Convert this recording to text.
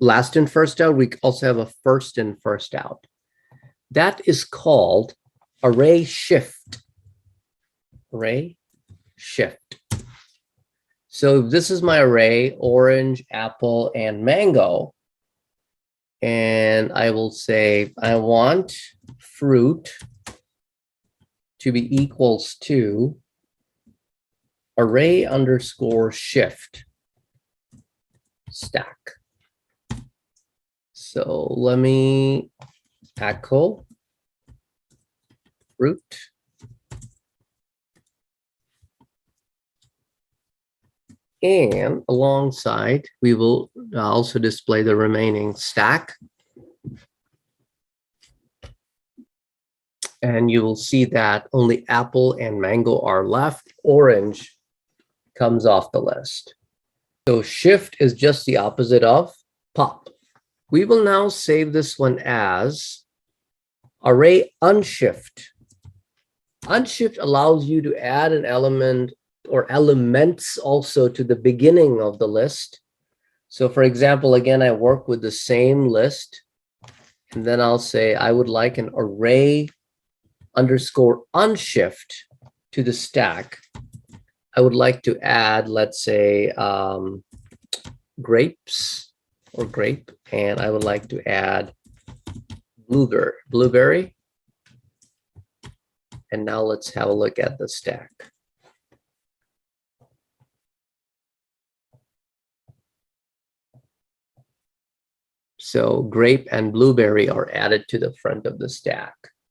last in, first out. We also have a first in, first out. That is called array shift. Array shift. So this is my array, orange, apple, and mango. And I will say, I want fruit to be equals to array underscore shift stack. So let me echo fruit. And alongside, we will also display the remaining stack. And you will see that only apple and mango are left. Orange comes off the list. So shift is just the opposite of pop. We will now save this one as array unshift. Unshift allows you to add an element or elements also to the beginning of the list. So for example, again, I work with the same list, and then I'll say I would like an array underscore unshift to the stack. I would like to add, let's say, grapes or grape, and I would like to add blueberry. And now let's have a look at the stack. So grape and blueberry are added to the front of the stack.